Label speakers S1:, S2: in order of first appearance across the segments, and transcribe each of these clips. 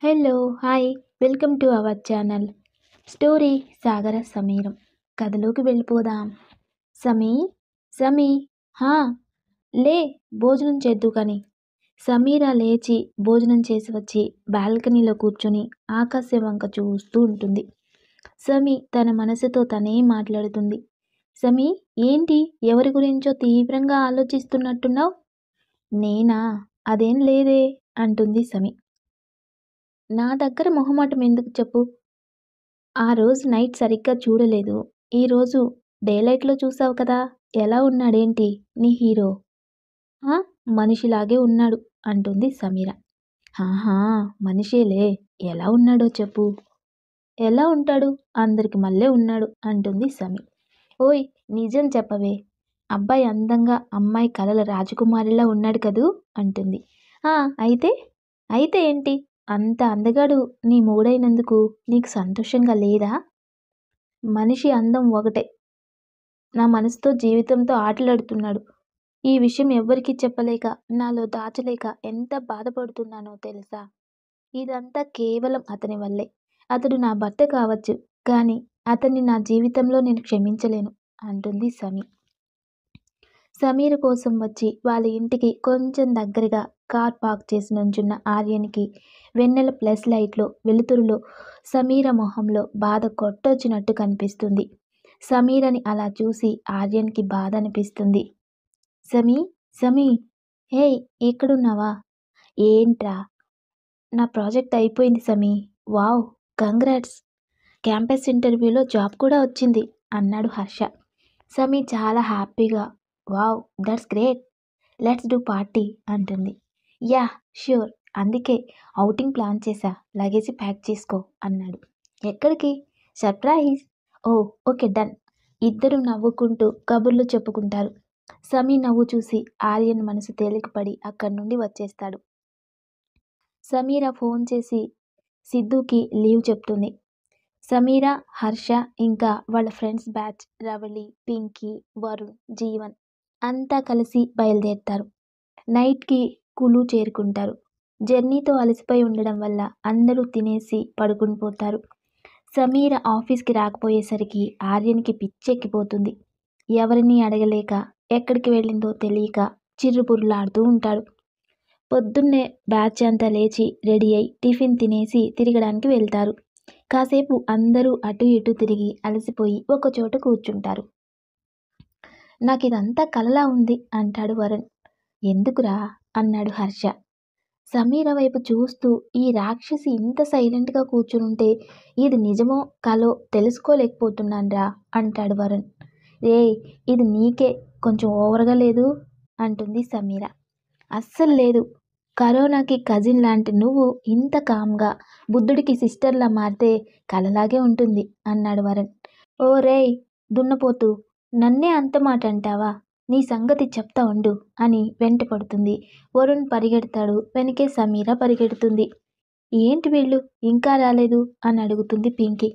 S1: Hello hi welcome to our channel story సాగర సమీరం. కథలోకి వెళ్ళిపోదాం. సమీ సమీ హా లే, భోజనం చేద్దు కానీ. సమీర లేచి భోజనం చేసి వచ్చి బాల్కనీలో కూర్చొని ఆకాశం వంక చూస్తూ ఉంటుంది. సమీ తన మనసుతో తనే మాట్లాడుతుంది. సమీ, ఏంటి ఎవరి గురించో తీవ్రంగా ఆలోచిస్తున్నట్టున్నావు? నేనా? అదేం లేదే అంటుంది సమీ. నా దగ్గర మొహమాటం ఎందుకు చెప్పు? ఆ రోజు నైట్ సరిగ్గా చూడలేదు. ఈరోజు డేలైట్లో చూసావు కదా. ఎలా ఉన్నాడేంటి నీ హీరో? ఆ, మనిషిలాగే ఉన్నాడు అంటుంది సమీర. ఆహా, మనిషేలే, ఎలా ఉన్నాడో చెప్పు. ఎలా ఉంటాడు, అందరికి మళ్ళీ ఉన్నాడు అంటుంది సమీ. ఓయ్, నిజం చెప్పవే. అబ్బాయి అందంగా అమ్మాయి కలల రాజకుమారిలా ఉన్నాడు కదూ అంటుంది. అయితే అయితే ఏంటి? అంత అందగాడు నీ మూడైనందుకు నీకు సంతోషంగా లేదా? మనిషి అందం ఒకటే. నా మనసుతో జీవితంతో ఆటలాడుతున్నాడు. ఈ విషయం ఎవ్వరికీ చెప్పలేక, నాలో దాచలేక ఎంత బాధపడుతున్నానో తెలుసా? ఇదంతా కేవలం అతని వల్లే. అతడు నా భర్త కావచ్చు, కానీ అతన్ని నా జీవితంలో నేను క్షమించలేను అంటుంది సమీ. సమీర కోసం వచ్చి వాళ్ళ ఇంటికి కొంచెం దగ్గరగా కార్ పార్క్ చేసి నుంచున్న ఆర్యన్కి వెన్నెల ప్లస్ లైట్లో వెలుతురులో సమీర మొహంలో బాధ కొట్టొచ్చినట్టు కనిపిస్తుంది. సమీరని అలా చూసి ఆర్యన్కి బాధ అనిపిస్తుంది. సమీ సమీ హేయ్, ఎక్కడున్నావా? ఏంట్రా? నా ప్రాజెక్ట్ అయిపోయింది సమీ. Wow, congrats. క్యాంపస్ ఇంటర్వ్యూలో జాబ్ కూడా వచ్చింది అన్నాడు హర్ష. సమీ చాలా హ్యాపీగా wow, that's great, let's do party అంటుంది. యా ష్యూర్, అందుకే ఔటింగ్ ప్లాన్ చేశా, లగేజీ ప్యాక్ చేసుకో అన్నాడు. ఎక్కడికి? సర్ప్రైజ్. Oh okay done. ఇద్దరు నవ్వుకుంటూ కబుర్లు చెప్పుకుంటారు. సమీ నవ్వు చూసి ఆర్యన్ మనసు తేలికపడి అక్కడి నుండి వచ్చేస్తాడు. సమీర ఫోన్ చేసి సిద్ధుకి లీవ్ చెప్తుంది. సమీర, హర్ష ఇంకా వాళ్ళ ఫ్రెండ్స్ బ్యాచ్ రవళి, పింకీ, వరుణ్, జీవన్ అంతా కలిసి బయలుదేరుతారు. నైట్కి కులు చేరుకుంటారు. జర్నీతో అలసిపోయి ఉండడం వల్ల అందరూ తినేసి పడుకుని పోతారు. సమీర ఆఫీస్కి రాకపోయేసరికి ఆర్యన్కి పిచ్చెక్కిపోతుంది. ఎవరిని అడగలేక, ఎక్కడికి వెళ్ళిందో తెలియక చిర్రుబుర్రులాడుతూ ఉంటాడు. పొద్దున్నే బ్యాచ్ అంతా లేచి రెడీ అయి టిఫిన్ తినేసి తిరగడానికి వెళ్తారు. కాసేపు అందరూ అటు ఇటు తిరిగి అలసిపోయి ఒకచోట కూర్చుంటారు. నాకు ఇదంతా కలలా ఉంది అంటాడు వరుణ్. ఎందుకురా అన్నాడు హర్ష. సమీర వైపు చూస్తూ ఈ రాక్షసి ఇంత సైలెంట్గా కూర్చునుంటే ఇది నిజమో కలో తెలుసుకోలేకపోతున్నాన్రా అంటాడు వరుణ్. రేయ్, ఇది నీకే కొంచెం ఓవర్గా లేదు అంటుంది సమీర. అస్సలు లేదు. కరోనాకి కజిన్ లాంటి నువ్వు ఇంత కామ్గా బుద్ధుడికి సిస్టర్లా మారితే కలలాగే ఉంటుంది అన్నాడు వరుణ్. ఓ రేయ్ దున్నపోతూ, నన్నే అంత మాట అంటావా? నీ సంగతి చెప్తా ఉండు అని వెంట పడుతుంది. వరుణ్ పరిగెడతాడు. వెనకే సమీర పరిగెడుతుంది. ఏంటి వీళ్ళు ఇంకా రాలేదు అని అడుగుతుంది పింకీ.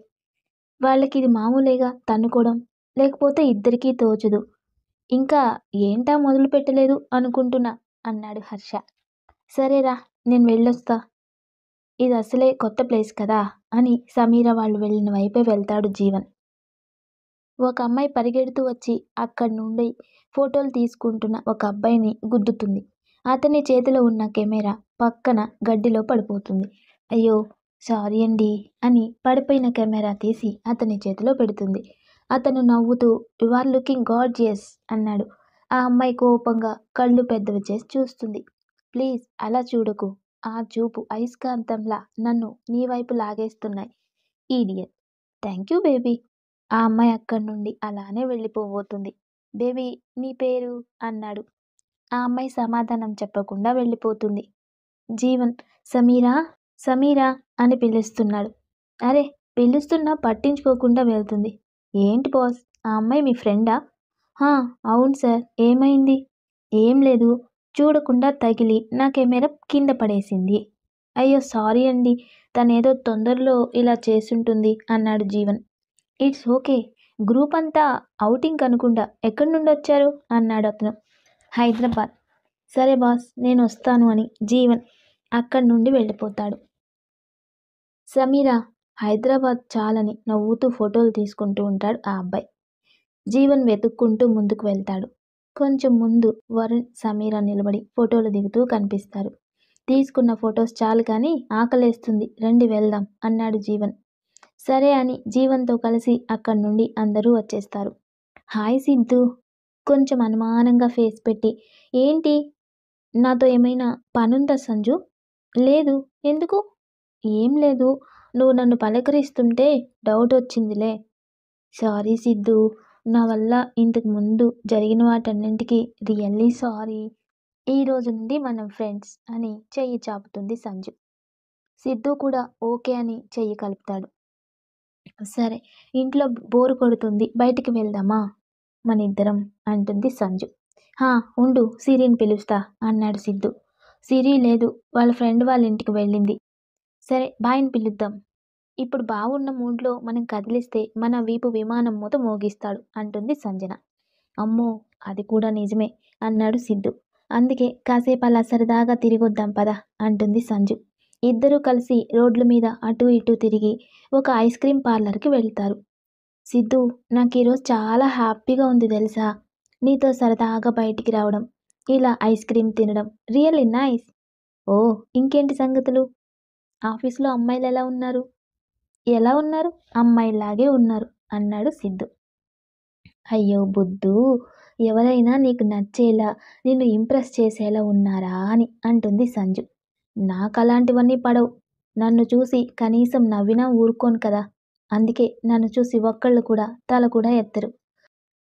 S1: వాళ్ళకి ఇది మామూలేగా తన్నుకోవడం, లేకపోతే ఇద్దరికీ తోచదు. ఇంకా ఏంటా మొదలు పెట్టలేదు అనుకుంటున్నా అన్నాడు హర్ష. సరేరా, నేను వెళ్ళొస్తా. ఇది అసలే కొత్త ప్లేస్ కదా అని సమీర వాళ్ళు వెళ్ళిన వైపే వెళ్తాడు జీవన్. ఒక అమ్మాయి పరిగెడుతూ వచ్చి అక్కడి నుండి ఫోటోలు తీసుకుంటున్న ఒక అబ్బాయిని గుద్దుతుంది. అతని చేతిలో ఉన్న కెమెరా పక్కన గడ్డిలో పడిపోతుంది. అయ్యో సారీ అండి అని పడిపోయిన కెమెరా తీసి అతని చేతిలో పెడుతుంది. అతను నవ్వుతూ యు ఆర్ లుకింగ్ గార్జియస్ అన్నాడు. ఆ అమ్మాయి కోపంగా కళ్ళు పెద్దవి చేసి చూస్తుంది. ప్లీజ్ అలా చూడకు. ఆ చూపు అయస్కాంతంలా నన్ను నీ వైపు లాగేస్తున్నాయి. ఈడియట్. Thank you baby. ఆ అమ్మాయి అక్కడి నుండి అలానే వెళ్ళిపోబోతుంది. బేబీ నీ పేరు అన్నాడు. ఆ అమ్మాయి సమాధానం చెప్పకుండా వెళ్ళిపోతుంది. జీవన్ సమీరా సమీరా అని పిలుస్తున్నాడు. అరే, పిలుస్తున్నా పట్టించుకోకుండా వెళ్తుంది. ఏంటి బాస్, ఆ అమ్మాయి మీ ఫ్రెండా? అవును సార్, ఏమైంది? ఏం లేదు, చూడకుండా తగిలి నా కెమెరా కింద పడేసింది. అయ్యో సారీ అండి, తనేదో తొందరలో ఇలా చేసుంటుంది అన్నాడు జీవన్. It's okay. గ్రూప్ అంతా ఔటింగ్ అనుకుంటా. ఎక్కడి నుండి వచ్చారు అన్నాడు అతను. హైదరాబాద్. సరే బాస్, నేను వస్తాను అని జీవన్ అక్కడి నుండి వెళ్ళిపోతాడు. సమీర హైదరాబాద్ చాలని నవ్వుతూ ఫోటోలు తీసుకుంటూ ఉంటాడు ఆ అబ్బాయి. జీవన్ వెతుక్కుంటూ ముందుకు వెళ్తాడు. కొంచెం ముందు వరుణ్, సమీర నిలబడి ఫోటోలు దిగుతూ కనిపిస్తారు. తీసుకున్న ఫొటోస్ చాలు కానీ ఆకలేస్తుంది, రండి వెళ్దాం అన్నాడు జీవన్. సరే అని జీవన్తో కలిసి అక్కడి నుండి అందరూ వచ్చేస్తారు. హాయ్ సిద్ధు, కొంచెం అనుమానంగా ఫేస్ పెట్టి, ఏంటి నాతో ఏమైనా పనుందా సంజు? లేదు, ఎందుకు? ఏం లేదు, నువ్వు నన్ను పలకరిస్తుంటే డౌట్ వచ్చిందిలే. సారీ సిద్ధు, నా వల్ల ఇంతకు ముందు జరిగిన వాటన్నింటికి రియల్లీ సారీ. ఈ రోజు నుండి మనం ఫ్రెండ్స్ అని చెయ్యి చాపుతుంది సంజు. సిద్ధు కూడా ఓకే అని చెయ్యి కలుపుతాడు. సరే, ఇంట్లో బోరు కొడుతుంది, బయటికి వెళ్దామా మన ఇద్దరం అంటుంది సంజు. హా, ఉండు, సిరిని పిలుస్తా అన్నాడు సిద్ధు. సిరి లేదు, వాళ్ళ ఫ్రెండ్ వాళ్ళ ఇంటికి వెళ్ళింది. సరే, బాయ్ని పిలుద్దాం. ఇప్పుడు బాగున్న మూడ్లో మనం కదిలిస్తే మన వీపు విమానం మూత మోగిస్తాడు అంటుంది సంజన. అమ్మో, అది కూడా నిజమే అన్నాడు సిద్ధు. అందుకే కాసేపు అలా సరదాగా తిరిగొద్దాం పద అంటుంది సంజు. ఇద్దరూ కలిసి రోడ్ల మీద అటూ ఇటూ తిరిగి ఒక ఐస్ క్రీమ్ పార్లర్కి వెళ్తారు. సిద్ధు, నాకు ఈరోజు చాలా హ్యాపీగా ఉంది తెలుసా, నీతో సరదాగా బయటికి రావడం, ఇలా ఐస్ క్రీమ్ తినడం రియల్లీ నైస్. ఓ, ఇంకేంటి సంగతులు? ఆఫీస్లో అమ్మాయిలు ఎలా ఉన్నారు? ఎలా ఉన్నారు? అమ్మాయిలాగే ఉన్నారు అన్నాడు సిద్ధు. అయ్యో బుద్ధు, ఎవరైనా నీకు నచ్చేలా, నిన్ను ఇంప్రెస్ చేసేలా ఉన్నారా అని అంటుంది సంజు. నాకు అలాంటివన్నీ పడవు. నన్ను చూసి కనీసం నవ్వినా ఊరుకోను కదా, అందుకే నన్ను చూసి ఒక్కళ్ళు కూడా తల కూడా ఎత్తరు.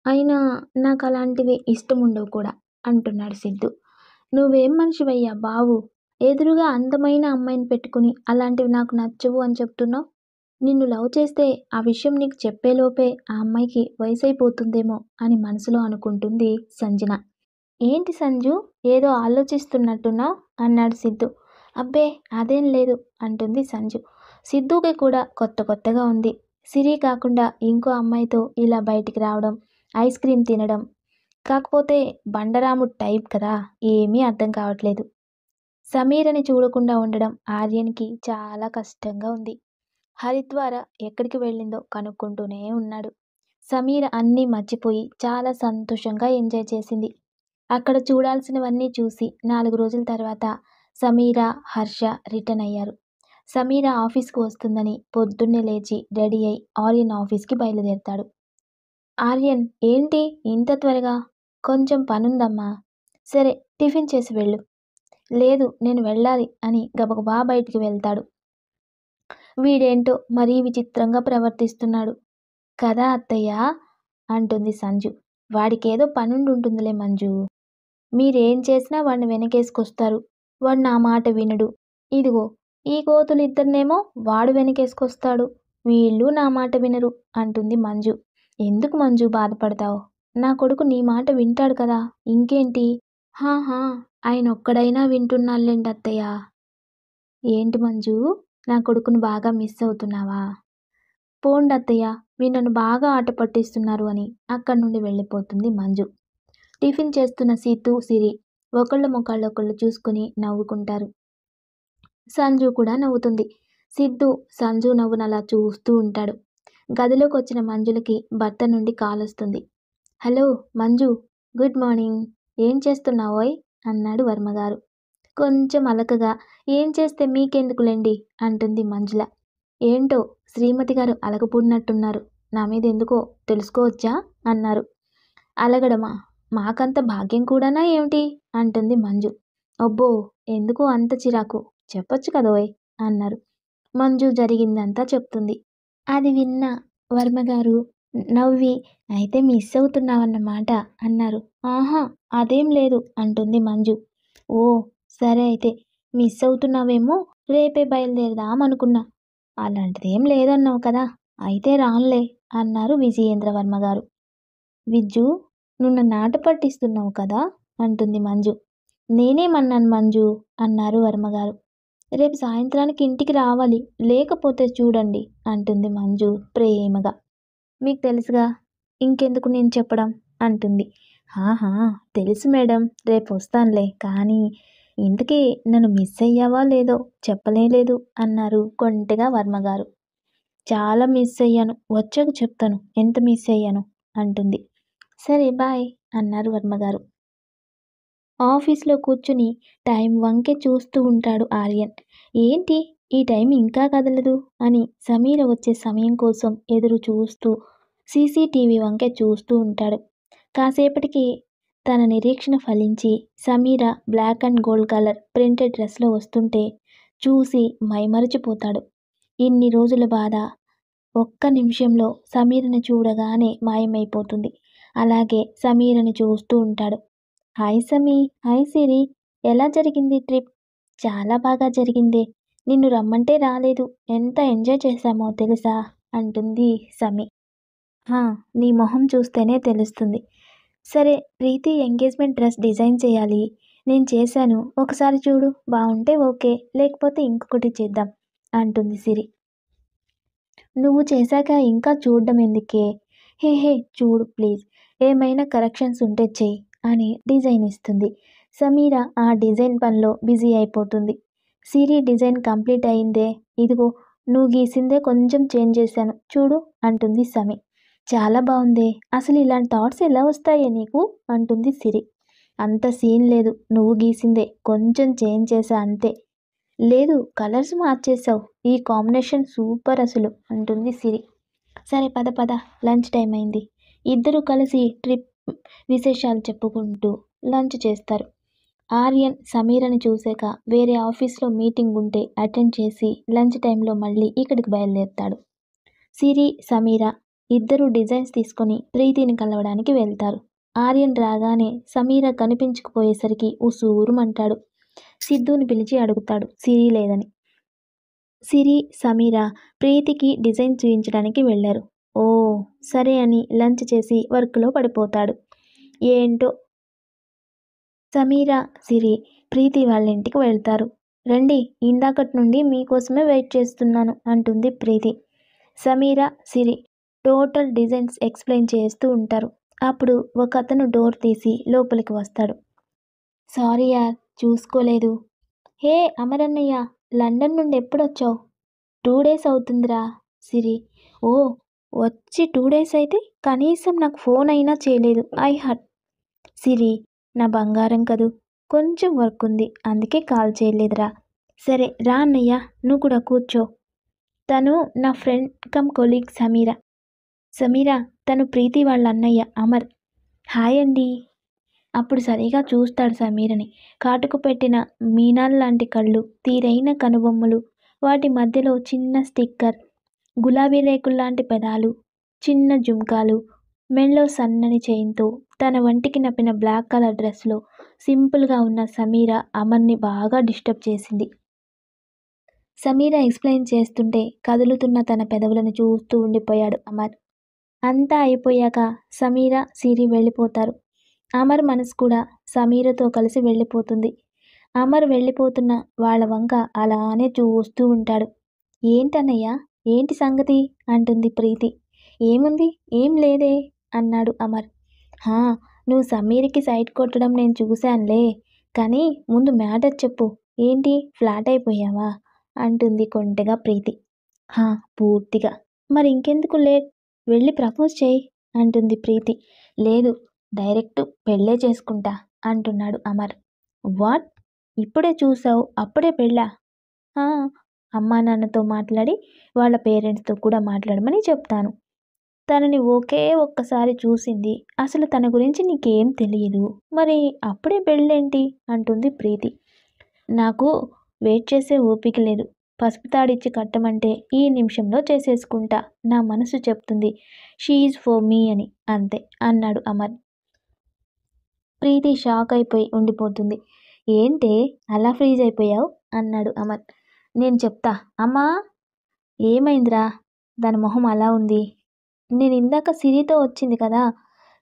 S1: అయినా నాకు అలాంటివి ఇష్టం ఉండవు కూడా అంటున్నాడు సిద్ధు. నువ్వేం మనిషివయ్యా బావు, ఎదురుగా అందమైన అమ్మాయిని పెట్టుకుని అలాంటివి నాకు నచ్చవు అని చెప్తున్నావు. నిన్ను లవ్ చేస్తే ఆ విషయం నీకు చెప్పేలోపే ఆ అమ్మాయికి వయసైపోతుందేమో అని మనసులో అనుకుంటుంది సంజన. ఏంటి సంజు, ఏదో ఆలోచిస్తున్నట్టున్నావు అన్నాడు సిద్ధు. అబ్బే అదేం లేదు అంటుంది సంజు. సిద్ధుకి కూడా కొత్త కొత్తగా ఉంది. సిరి కాకుండా ఇంకో అమ్మాయితో ఇలా బయటికి రావడం, ఐస్ క్రీమ్ తినడం. కాకపోతే బండరాముడు టైప్ కదా, ఏమీ అర్థం కావట్లేదు. సమీరని చూడకుండా ఉండడం ఆర్యన్కి చాలా కష్టంగా ఉంది. హరిద్వార ఎక్కడికి వెళ్ళిందో కనుక్కుంటూనే ఉన్నాడు. సమీర అన్నీ మర్చిపోయి చాలా సంతోషంగా ఎంజాయ్ చేసింది. అక్కడ చూడాల్సినవన్నీ చూసి 4 రోజుల తర్వాత సమీర, హర్ష రిటర్న్ అయ్యారు. సమీర ఆఫీస్కి వస్తుందని పొద్దున్నే లేచి రెడీ అయి ఆర్యన్ ఆఫీస్కి బయలుదేరతాడు. ఆర్యన్, ఏంటి ఇంత త్వరగా? కొంచెం పనుందమ్మా. సరే, టిఫిన్ చేసి వెళ్ళు. లేదు, నేను వెళ్ళాలి అని గబగబా బయటికి వెళ్తాడు. వీడేంటో మరీ విచిత్రంగా ప్రవర్తిస్తున్నాడు కదా అత్తయ్య అంటుంది సంజు. వాడికేదో పనుండి ఉంటుందిలే మంజు. మీరేం చేసినా వాడిని వెనకేసుకొస్తారు. వాడు నా మాట వినడు. ఇదిగో ఈ కోతులు ఇద్దరినేమో వాడు వెనకేసుకొస్తాడు, వీళ్ళు నా మాట వినరు అంటుంది మంజు. ఎందుకు మంజు బాధపడతావు? నా కొడుకు నీ మాట వింటాడు కదా, ఇంకేంటి? హాహా, ఆయన ఒక్కడైనా వింటున్నాళ్ళేంటి అత్తయ్య. ఏంటి మంజు, నా కొడుకును బాగా మిస్ అవుతున్నావా? పోండి అత్తయ్య, మీరు నన్ను బాగా ఆట పట్టిస్తున్నారు అని అక్కడి నుండి వెళ్ళిపోతుంది మంజు. టిఫిన్ చేస్తున్న సీతు, సిరి ఒకళ్ళ ముఖాళ్ళొకళ్ళు చూసుకుని నవ్వుకుంటారు. సంజు కూడా నవ్వుతుంది. సిద్ధు సంజు నవ్వును అలా చూస్తూ ఉంటాడు. గదిలోకి వచ్చిన మంజులకి భర్త నుండి కాల్ వస్తుంది. Hello Manju, good morning. ఏం చేస్తున్నావోయ్ అన్నాడు వర్మగారు. కొంచెం అలకగా, ఏం చేస్తే మీకెందుకులేండి అంటుంది మంజుల. ఏంటో శ్రీమతి గారు అలగపూడినట్టున్నారు, నా మీద ఎందుకో తెలుసుకోవచ్చా అన్నారు. అలగడమా, మాకంత భాగ్యం కూడానా ఏమిటి అంటుంది మంజు. అబ్బో, ఎందుకో అంత చిరాకు, చెప్పొచ్చు కదోయ్ అన్నారు. మంజు జరిగిందంతా చెప్తుంది. అది విన్న వర్మగారు నవ్వి, అయితే మిస్ అవుతున్నావన్నమాట అన్నారు. ఆహా, అదేం లేదు అంటుంది మంజు. ఓ సరే, అయితే మిస్ అవుతున్నావేమో, రేపే బయలుదేరదాం అనుకున్నా. అలాంటిదేం లేదన్నావు కదా, అయితే రాన్లే అన్నారు విజయేంద్రవర్మ గారు. విజ్జు, నువ్వు నన్ను ఆట పట్టిస్తున్నావు కదా అంటుంది మంజు. నేనేమన్నాను మంజు అన్నారు వర్మగారు. రేపు సాయంత్రానికి ఇంటికి రావాలి, లేకపోతే చూడండి అంటుంది మంజు ప్రేమగా. మీకు తెలుసుగా, ఇంకెందుకు నేను చెప్పడం అంటుంది. ఆహా, తెలుసు మేడం, రేపు వస్తానులే, కానీ ఇంతకీ నన్ను మిస్ అయ్యావా లేదో చెప్పలేదు అన్నారు కొంటెగా వర్మగారు. చాలా మిస్ అయ్యాను, వచ్చాక చెప్తాను ఎంత మిస్ అయ్యాను అంటుంది. సరే బాయ్ అన్నారు వర్మగారు. ఆఫీస్లో కూర్చుని టైం వంకే చూస్తూ ఉంటాడు ఆర్యన్. ఏంటి ఈ టైం ఇంకా కదలదు అని సమీర వచ్చే సమయం కోసం ఎదురు చూస్తూ సీసీటీవీ వంకే చూస్తూ ఉంటాడు. కాసేపటికి తన నిరీక్షణ ఫలించి Sameera black and gold colour printed డ్రెస్లో వస్తుంటే చూసి మైమరచిపోతాడు. ఇన్ని రోజుల బాధ ఒక్క నిమిషంలో సమీరను చూడగానే మాయమైపోతుంది. అలాగే సమీరని చూస్తూ ఉంటాడు. హాయ్ సమీ, హాయ్ సిరి, ఎలా జరిగింది ట్రిప్? చాలా బాగా జరిగిందే, నిన్ను రమ్మంటే రాలేదు, ఎంత ఎంజాయ్ చేశామో తెలుసా అంటుంది సమీ. నీ మొహం చూస్తేనే తెలుస్తుంది. సరే ప్రీతి ఎంగేజ్మెంట్ డ్రెస్ డిజైన్ చేయాలి, నేను చేశాను, ఒకసారి చూడు, బాగుంటే ఓకే, లేకపోతే ఇంకొకటి చేద్దాం అంటుంది సిరి. నువ్వు చేశాక ఇంకా చూడడం ఎందుకే? హే చూడు ప్లీజ్, ఏమైనా కరెక్షన్స్ ఉంటే చెయ్యి అని డిజైన్ ఇస్తుంది. సమీర ఆ డిజైన్ పనిలో బిజీ అయిపోతుంది. సిరి డిజైన్ కంప్లీట్ అయిందే, ఇదిగో నువ్వు గీసిందే కొంచెం చేంజ్ చేశాను చూడు అంటుంది సమీ. చాలా బాగుందే, అసలు ఇలాంటి థాట్స్ ఎలా వస్తాయే నీకు అంటుంది సిరి. అంత సీన్ లేదు, నువ్వు గీసిందే కొంచెం చేంజ్ చేశా అంతే. లేదు కలర్స్ మార్చేసావు, ఈ కాంబినేషన్ సూపర్ అసలు అంటుంది సిరి. సరే పద పద, లంచ్ టైం అయింది. ఇద్దరు కలిసి ట్రిప్ విశేషాలు చెప్పుకుంటూ లంచ్ చేస్తారు. ఆర్యన్ సమీరని చూశాక వేరే ఆఫీస్లో మీటింగ్ ఉంటే అటెండ్ చేసి లంచ్ టైంలో మళ్ళీ ఇక్కడికి బయలుదేరుతాడు. సిరి సమీర ఇద్దరు డిజైన్స్ తీసుకొని ప్రీతిని కలవడానికి వెళ్తారు. ఆర్యన్ రాగానే సమీర కనిపించకపోయేసరికి ఉసూరుమంటాడు. సిద్ధుని పిలిచి అడుగుతాడు సిరి లేదని. సిరి సమీర ప్రీతికి డిజైన్ చూయించడానికి వెళ్ళారు. ఓ సరే అని లంచ్ చేసి వర్క్లో పడిపోతాడు. ఏంటో సమీర సిరి ప్రీతి వాళ్ళ ఇంటికి వెళ్తారు. రండి, ఇందాకటి నుండి మీకోసమే వెయిట్ చేస్తున్నాను అంటుంది ప్రీతి. సమీర సిరి టోటల్ డిజైన్స్ ఎక్స్ప్లెయిన్ చేస్తూ ఉంటారు. అప్పుడు ఒక అతను డోర్ తీసి లోపలికి వస్తాడు. సారీ యార్, చూసుకోలేదు. హే అమరన్నయ్య, లండన్ నుండి ఎప్పుడొచ్చావు? 2 days అవుతుందిరా. సిరి ఓ వచ్చి 2 days అయితే కనీసం నాకు ఫోన్ అయినా చేయలేదు. I hurt. సిరి నా బంగారం కదూ, కొంచెం వర్క్ ఉంది అందుకే కాల్ చేయలేదురా. సరే రా అన్నయ్య, నువ్వు కూడా కూర్చో. తను నా friend cum colleague Sameera. Sameera తను ప్రీతి వాళ్ళ అన్నయ్య అమర్. హాయ్ అండి. అప్పుడు సరిగా చూస్తాడు సమీరని. కాటుకు పెట్టిన మీనాల్ లాంటి కళ్ళు, తీరైన కనుబొమ్మలు, వాటి మధ్యలో చిన్న స్టిక్కర్, గులాబీ రేకుల్లాంటి పెదాలు, చిన్న జుంకాలు, మెళ్ళో సన్నని చైన్తో తన వంటికి నప్పిన బ్లాక్ కలర్ డ్రెస్లో సింపుల్గా ఉన్న సమీర అమర్ని బాగా డిస్టర్బ్ చేసింది. సమీర ఎక్స్ప్లెయిన్ చేస్తుంటే కదులుతున్న తన పెదవులను చూస్తూ ఉండిపోయాడు అమర్. అంతా అయిపోయాక సమీర సిరి వెళ్ళిపోతారు. అమర్ మనసు కూడా సమీరతో కలిసి వెళ్ళిపోతుంది. అమర్ వెళ్ళిపోతున్న వాళ్ళ వంక అలానే చూస్తూ ఉంటాడు. ఏంటన్నయ్య, ఏంటి సంగతి అంటుంది ప్రీతి. ఏముంది, ఏం లేదే అన్నాడు అమర్. నువ్వు సమీర్కి సైట్ కొట్టడం నేను చూశానులే, కానీ ముందు మ్యాటర్ చెప్పు, ఏంటి ఫ్లాట్ అయిపోయావా అంటుంది కొంటెగా ప్రీతి. పూర్తిగా. మరి ఇంకెందుకు లేట్, వెళ్ళి ప్రపోజ్ చేయి అంటుంది ప్రీతి. లేదు, డైరెక్ట్ పెళ్ళే చేసుకుంటా అంటున్నాడు అమర్. వాట్, ఇప్పుడే చూసావు అప్పుడే పెళ్ళా? అమ్మా నాన్నతో మాట్లాడి వాళ్ళ పేరెంట్స్తో కూడా మాట్లాడమని చెప్తాను. తనని ఒక్కసారి చూసింది, అసలు తన గురించి నీకేం తెలియదు, మరి అప్పుడే పెళ్ళేంటి అంటుంది ప్రీతి. నాకు వెయిట్ చేసే ఓపిక లేదు, పసుపు తాడిచ్చి కట్టమంటే ఈ నిమిషంలో చేసేసుకుంటా, నా మనసు చెప్తుంది షీ ఈజ్ ఫర్ మీ అని, అంతే అన్నాడు అమర్. ప్రీతి షాక్ అయిపోయి ఉండిపోతుంది. ఏంటే అలా ఫ్రీజ్ అయిపోయావు అన్నాడు అమర్. నేను చెప్తా. అమ్మా, ఏమైందిరా, దాని మొహం అలా ఉంది? నేను ఇందాక సిరితో వచ్చింది కదా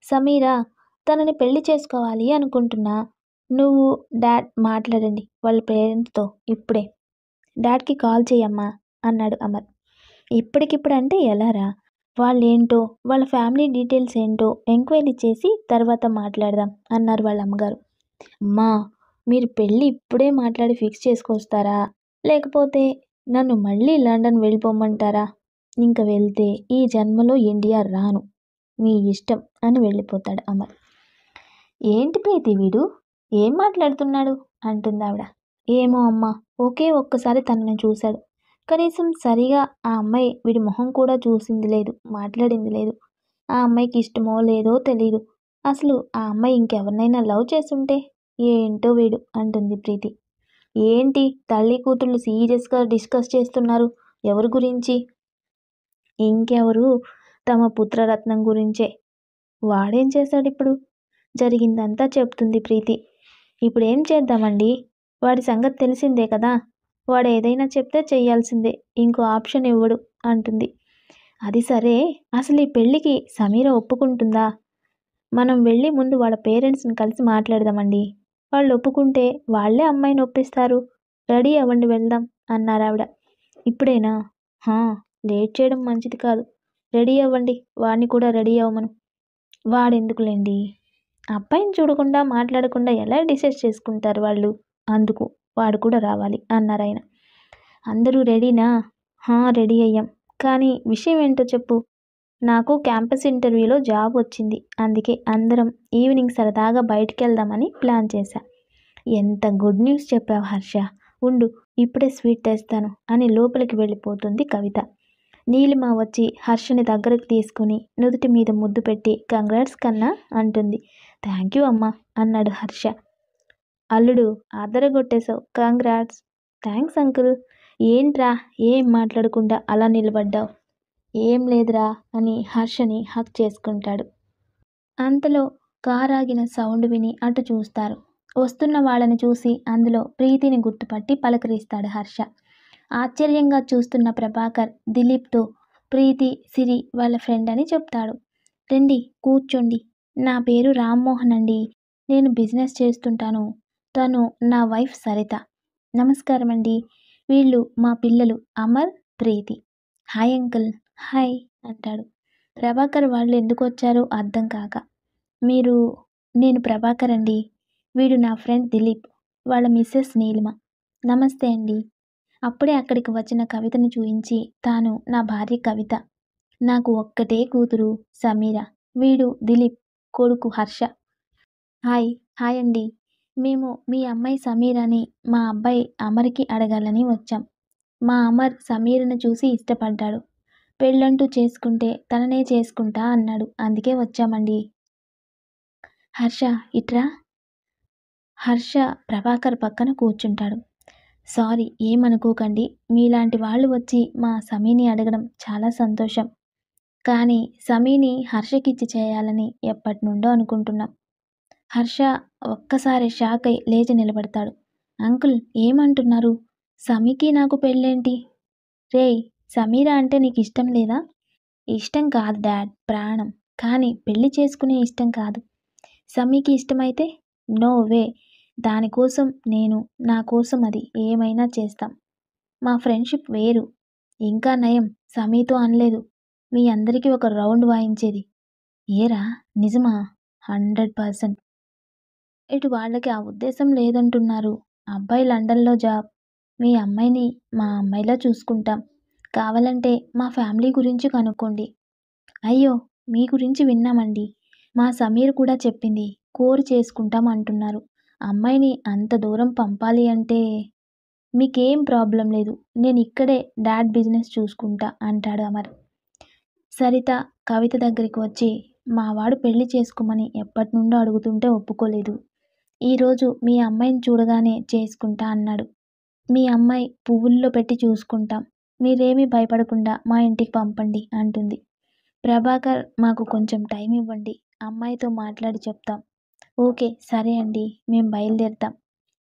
S1: సమీర, తనని పెళ్లి చేసుకోవాలి అనుకుంటున్నా. నువ్వు డాడ్ మాట్లాడండి వాళ్ళ పేరెంట్స్తో ఇప్పుడే. డాడ్కి కాల్ చేయమ్మా అన్నాడు అమర్. ఇప్పటికిప్పుడు అంటే ఎలారా? వాళ్ళేంటో, వాళ్ళ ఫ్యామిలీ డీటెయిల్స్ ఏంటో ఎంక్వైరీ చేసి తర్వాత మాట్లాడదాం అన్నారు వాళ్ళ అమ్మగారు. అమ్మా, మీరు పెళ్ళి ఇప్పుడే మాట్లాడి ఫిక్స్ చేసుకొస్తారా? లేకపోతే నన్ను మళ్ళీ లండన్ వెళ్ళిపోమంటారా? ఇంక వెళ్తే ఈ జన్మలో ఇండియా రాను. మీ ఇష్టం అని వెళ్ళిపోతాడు అమర్. ఏంటి ప్రీతి వీడు? ఏం మాట్లాడుతున్నాడు? అంటుందావిడ. ఏమో అమ్మా, ఒకే ఒక్కసారి తనని చూశాడు. కనీసం సరిగా ఆ అమ్మాయి వీడి మొహం కూడా చూసింది లేదు, మాట్లాడింది లేదు. ఆ అమ్మాయికి ఇష్టమో లేదో తెలీదు. అసలు ఆ అమ్మాయి ఇంకెవరినైనా లవ్ చేసుంటే? ఏంటో వీడు అంటుంది ప్రీతి. ఏంటి తల్లి కూతుళ్ళు సీరియస్గా డిస్కస్ చేస్తున్నారు? ఎవరి గురించి? ఇంకెవరు, తమ పుత్రరత్నం గురించే. వాడేం చేశాడిప్పుడు? జరిగిందంతా చెప్తుంది ప్రీతి. ఇప్పుడేం చేద్దామండి? వాడి సంగతి తెలిసిందే కదా. వాడు ఏదైనా చెప్తే చెయ్యాల్సిందే, ఇంకో ఆప్షన్ ఇవ్వడు అంటుంది. అది సరే, అసలు ఈ పెళ్ళికి సమీర ఒప్పుకుంటుందా? మనం వెళ్ళి ముందు వాళ్ళ పేరెంట్స్ని కలిసి మాట్లాడదామండి. వాళ్ళు ఒప్పుకుంటే వాళ్ళే అమ్మాయిని ఒప్పిస్తారు. రెడీ అవ్వండి, వెళ్దాం అన్నారావిడ. ఇప్పుడేనా? హా, లేట్ చేయడం మంచిది కాదు. రెడీ అవ్వండి, వాడిని కూడా రెడీ అవ్వమను. వాడెందుకులేండి, అబ్బాయిని చూడకుండా మాట్లాడకుండా ఎలా డిసైడ్ చేసుకుంటారు వాళ్ళు? అందుకు వాడు కూడా రావాలి అన్నారాయన. అందరూ రెడీనా? హా, రెడీ అయ్యాం. కానీ విషయం ఏంటో చెప్పు. నాకు క్యాంపస్ ఇంటర్వ్యూలో జాబ్ వచ్చింది. అందుకే అందరం ఈవినింగ్ సరదాగా బయటికి వెళ్దామని ప్లాన్ చేశా. ఎంత గుడ్ న్యూస్ చెప్పావు హర్ష. ఉండు, ఇప్పుడే స్వీట్ తెస్తాను అని లోపలికి వెళ్ళిపోతుంది కవిత. నీలిమ వచ్చి హర్షని దగ్గరకు తీసుకుని నుదుటి మీద ముద్దు పెట్టి కంగ్రాట్స్ కన్నా అంటుంది. థ్యాంక్ యూ అమ్మా అన్నాడు హర్ష. అల్లుడు ఆదరగొట్టేశావు, కంగ్రాట్స్. Thanks uncle. ఏంట్రా, ఏం మాట్లాడకుండా అలా నిలబడ్డావు? ఏం లేదురా అని హర్షని హక్ చేసుకుంటాడు. అంతలో కార్ ఆగిన సౌండ్ విని అటు చూస్తారు. వస్తున్న వాళ్ళని చూసి అందులో ప్రీతిని గుర్తుపట్టి పలకరిస్తాడు హర్ష. ఆశ్చర్యంగా చూస్తున్న ప్రభాకర్ దిలీప్తో ప్రీతి సిరి వాళ్ళ ఫ్రెండ్ అని చెప్తాడు. రండి కూర్చోండి. నా పేరు రామ్మోహన్ అండి. నేను బిజినెస్ చేస్తుంటాను. తను నా వైఫ్ సరిత. నమస్కారం అండి. వీళ్ళు మా పిల్లలు Amar, Preethi. Hi uncle. Hi అంటాడు. ప్రభాకర్ వాళ్ళు ఎందుకు వచ్చారో అర్థం కాక. నేను ప్రభాకర్ అండి. వీడు నా ఫ్రెండ్ దిలీప్, వాళ్ళ మిస్సెస్ నీలిమ. నమస్తే అండి. అప్పుడే అక్కడికి వచ్చిన కవితను చూయించి, తాను నా భార్య కవిత. నాకు ఒక్కటే కూతురు సమీర. వీడు దిలీప్, కొడుకు హర్ష. హాయ్. హాయ్ అండి. మేము మీ అమ్మాయి సమీరని మా అబ్బాయి అమర్కి అడగాలని వచ్చాం. మా అమర్ సమీరను చూసి ఇష్టపడ్డాడు. పెళ్ళంటూ చేసుకుంటే తననే చేసుకుంటా అన్నాడు. అందుకే వచ్చామండి. హర్ష ఇట్రా. హర్ష ప్రభాకర్ పక్కన కూర్చుంటాడు. సారీ, ఏమనుకోకండి. మీలాంటి వాళ్ళు వచ్చి మా సమీని అడగడం చాలా సంతోషం. కానీ సమీని హర్షకిచ్చి చేయాలని ఎప్పటి నుండో అనుకుంటున్నాం. హర్ష ఒక్కసారి షాక్ అయి లేచి నిలబడతాడు. అంకుల్, ఏమంటున్నారు? సమీకి నాకు పెళ్ళేంటి? రేయ్, సమీర అంటే నీకు ఇష్టం లేదా? ఇష్టం కాదు డాడ్, ప్రాణం. కానీ పెళ్లి చేసుకునే ఇష్టం కాదు. సమీకి ఇష్టమైతే నో వే. దానికోసం నేను, నా కోసం అది ఏమైనా చేస్తాం. మా ఫ్రెండ్షిప్ వేరు. ఇంకా నయం, సమీతో అనలేదు. మీ అందరికీ ఒక రౌండ్ వాయించేది. ఏరా, నిజమా? 100%. ఇటు వాళ్ళకి ఆ ఉద్దేశం లేదంటున్నారు. అబ్బాయి లండన్లో జాబ్. మీ అమ్మాయిని మా అమ్మాయిలా చూసుకుంటాం. కావాలంటే మా ఫ్యామిలీ గురించి కనుక్కోండి. అయ్యో, మీ గురించి విన్నామండి. మా సమీర్ కూడా చెప్పింది. కోరి చేసుకుంటాం అంటున్నారు. అమ్మాయిని అంత దూరం పంపాలి అంటే మీకేం ప్రాబ్లం లేదు. నేను ఇక్కడే డాడ్ బిజినెస్ చూసుకుంటా అంటాడు అమర్. సరిత కవిత దగ్గరికి వచ్చి, మావాడు పెళ్లి చేసుకోమని ఎప్పటి నుండో అడుగుతుంటే ఒప్పుకోలేదు. ఈరోజు మీ అమ్మాయిని చూడగానే చేసుకుంటా అన్నాడు. మీ అమ్మాయి పువ్వుల్లో పెట్టి చూసుకుంటాం. మీరేమీ భయపడకుండా మా ఇంటికి పంపండి అంటుంది. ప్రభాకర్, మాకు కొంచెం టైం ఇవ్వండి. అమ్మాయితో మాట్లాడి చెప్తాం. ఓకే సరే అండి, మేం బయలుదేరుతాం.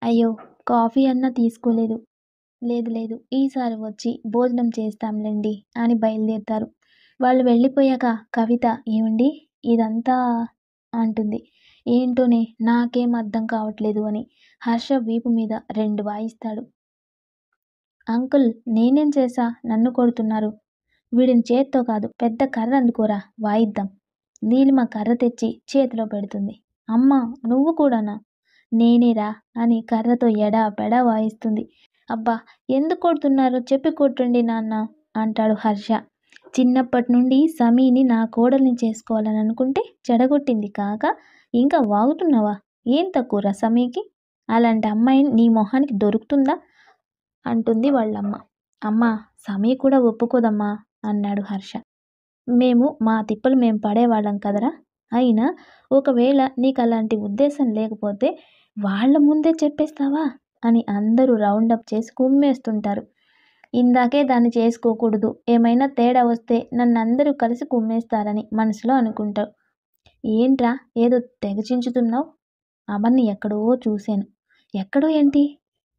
S1: అయ్యో, కాఫీ అన్నా తీసుకోలేదు. లేదు లేదు, ఈసారి వచ్చి భోజనం చేస్తాంలేండి అని బయలుదేరుతారు. వాళ్ళు వెళ్ళిపోయాక కవిత, ఏమండి ఇదంతా అంటుంది. ఏంటోనే, నాకేం అర్థం కావట్లేదు అని హర్ష వీపు మీద 2 వాయిస్తాడు. అంకుల్, నేనేం చేశా నన్ను కొడుతున్నారు? వీడిని చేత్తో కాదు, పెద్ద కర్ర అందుకోరా, వాయిద్దాం. నీలిమ కర్ర తెచ్చి చేతిలో పెడుతుంది. అమ్మా, నువ్వు కూడానా? నేనేరా అని కర్రతో ఎడాపెడా వాయిస్తుంది. అబ్బా, ఎందుకు కొడుతున్నారో చెప్పి కొట్టండి నాన్న అంటాడు హర్ష. చిన్నప్పటి నుండి సమీని నా కోడల్ని చేసుకోవాలని అనుకుంటే చెడగొట్టింది కాక ఇంకా వాగుతున్నావా? ఏం తక్కువరా సమీకి? అలాంటి అమ్మాయి నీ మొహానికి దొరుకుతుందా అంటుంది వాళ్ళమ్మ. అమ్మా, సమీ కూడా ఒప్పుకోదమ్మా అన్నాడు హర్ష. మేము మా తిప్పలు మేము పడేవాళ్ళం కదరా. అయినా ఒకవేళ నీకు అలాంటి ఉద్దేశం లేకపోతే వాళ్ళ ముందే చెప్పేస్తావా అని అందరూ రౌండప్ చేసి కుమ్మేస్తుంటారు. ఇందాకే దాన్ని చేసుకోకూడదు, ఏమైనా తేడా వస్తే నన్ను అందరూ కలిసి కుమ్మేస్తారని మనసులో అనుకుంటావు. ఏంట్రా ఏదో తెగచించుతున్నావు? అమర్ని ఎక్కడో చూశాను. ఎక్కడో ఏంటి?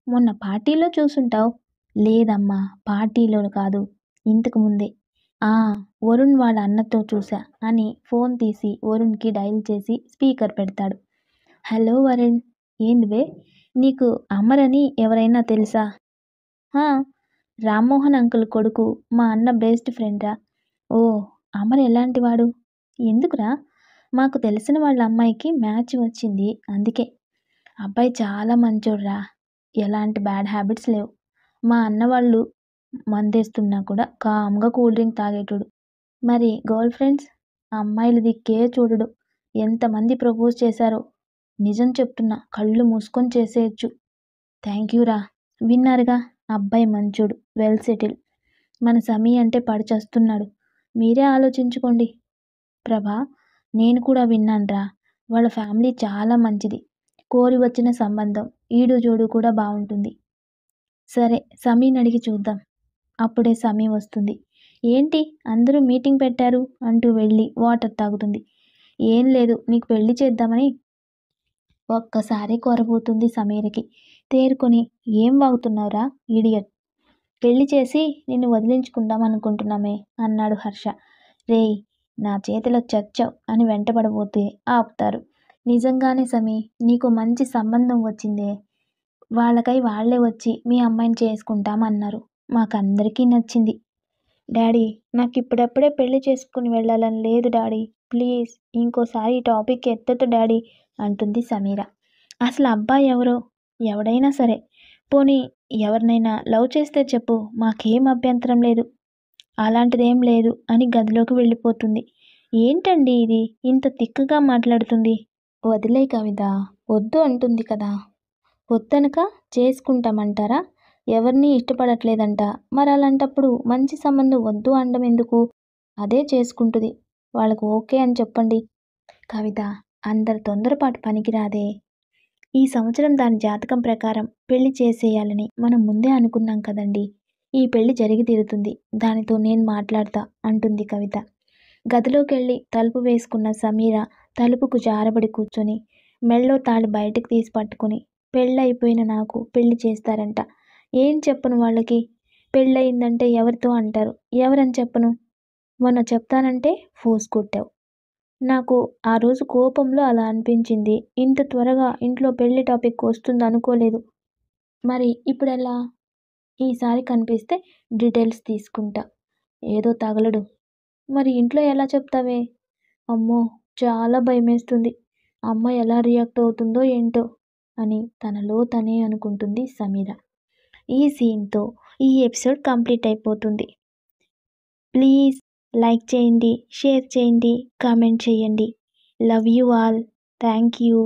S1: మొన్న పార్టీలో చూసుంటావు. లేదమ్మా, పార్టీలో కాదు, ఇంతకు ముందే. వరుణ్ వాళ్ళ అన్నతో చూసా అని ఫోన్ తీసి వరుణ్కి డయల్ చేసి స్పీకర్ పెడతాడు. హలో వరుణ్, ఏందివే, నీకు అమర్ అని ఎవరైనా తెలుసా? రామ్మోహన్ అంకుల్ కొడుకు, మా అన్న బెస్ట్ ఫ్రెండ్రా. ఓ, అమర్ ఎలాంటి వాడు? ఎందుకురా? మాకు తెలిసిన వాళ్ళ అమ్మాయికి మ్యాచ్ వచ్చింది, అందుకే. అబ్బాయి చాలా మంచోడ్రా, ఎలాంటి బ్యాడ్ హ్యాబిట్స్ లేవు. మా అన్న వాళ్ళు మందేస్తున్నా కూడా కామ్గా కూల్ డ్రింక్ తాగేటోడు. మరి గర్ల్ ఫ్రెండ్స్? అమ్మాయిల దిక్కే చూడడు. ఎంతమంది ప్రపోజ్ చేశారో. నిజం చెప్తున్నా, కళ్ళు మూసుకొని చేసేయచ్చు. థ్యాంక్ యూ రా. విన్నారుగా, అబ్బాయి మంచోడు, వెల్ సెటిల్. మన సమీ అంటే పడిచేస్తున్నాడు. మీరే ఆలోచించుకోండి. ప్రభా, నేను కూడా విన్నాన్రా. వాళ్ళ ఫ్యామిలీ చాలా మంచిది. కోరి వచ్చిన సంబంధం, ఈడు జోడు కూడా బాగుంటుంది. సరే, సమీని అడిగి చూద్దాం. అప్పుడే సమీ వస్తుంది. ఏంటి అందరూ మీటింగ్ పెట్టారు అంటూ వెళ్ళి వాటర్ తాగుతుంది. ఏం లేదు, నీకు పెళ్లి చేద్దామని. ఒక్కసారి కొరబోతుంది సమీరకి. తేరుకొని, ఏం వాగుతున్నావురా ఇడియట్, పెళ్లి చేసి నిన్ను వదిలించుకుందాం అనుకుంటున్నామే అన్నాడు హర్ష. రేయ్, నా చేతిలో చచ్చావు అని వెంటబడబోతే ఆపుతారు. నిజంగానే సమీ, నీకు మంచి సంబంధం వచ్చిందే. వాళ్ళకై వాళ్లే వచ్చి మీ అమ్మాయిని చేసుకుంటామన్నారు. మాకందరికీ నచ్చింది. డాడీ, నాకు ఇప్పుడప్పుడే పెళ్లి చేసుకుని వెళ్ళాలని లేదు డాడీ, ప్లీజ్ ఇంకోసారి ఈ టాపిక్ ఎత్తొద్దు డాడీ అంటుంది సమీర. అసలు అబ్బాయి ఎవరో, ఎవడైనా సరే, పోనీ ఎవరినైనా లవ్ చేస్తే చెప్పు, మాకేం అభ్యంతరం లేదు. అలాంటిదేం లేదు అని గదిలోకి వెళ్ళిపోతుంది. ఏంటండి ఇది ఇంత తిక్కగా మాట్లాడుతుంది? వదిలే కవిత, వద్దు అంటుంది కదా. వద్దనక చేసుకుంటామంటారా? ఎవరిని ఇష్టపడట్లేదంట. మరి అలాంటప్పుడు మంచి సంబంధం వద్దు అనడం ఎందుకు? అదే చేసుకుంటుంది. వాళ్ళకు ఓకే అని చెప్పండి. కవిత, అందరి తొందరపాటు పనికిరాదే. ఈ సంవత్సరం దాని జాతకం ప్రకారం పెళ్లి చేసేయాలని మనం ముందే అనుకున్నాం కదండి. ఈ పెళ్లి జరిగి తీరుతుంది. దానితో నేను మాట్లాడతా అంటుంది కవిత. గదిలోకి వెళ్ళి తలుపు వేసుకున్న సమీర తలుపుకు జారబడి కూర్చొని మెళ్ళో తాళి బయటకు తీసి పట్టుకుని, పెళ్ళైపోయిన నాకు పెళ్లి చేస్తారంట. ఏం చెప్పను వాళ్ళకి? పెళ్ళయిందంటే ఎవరితో అంటారు, ఎవరని చెప్పను? మొన్న చెప్తానంటే ఫోర్స్ కొట్టావు. నాకు ఆ రోజు కోపంలో అలా అనిపించింది. ఇంత త్వరగా ఇంట్లో పెళ్లి టాపిక్ వస్తుంది అనుకోలేదు. మరి ఇప్పుడెలా? ఈసారి కనిపిస్తే డీటెయిల్స్ తీసుకుంటా. ఏదో తగలడు. మరి ఇంట్లో ఎలా చెప్తావే? అమ్మో, చాలా భయమేస్తుంది. అమ్మ ఎలా రియాక్ట్ అవుతుందో ఏంటో అని తనలో తనే అనుకుంటుంది సమీర. ఈ సీన్తో ఈ ఎపిసోడ్ కంప్లీట్ అయిపోతుంది. ప్లీజ్ లైక్ చేయండి, షేర్ చేయండి, కామెంట్ చేయండి. Love you all. Thank you.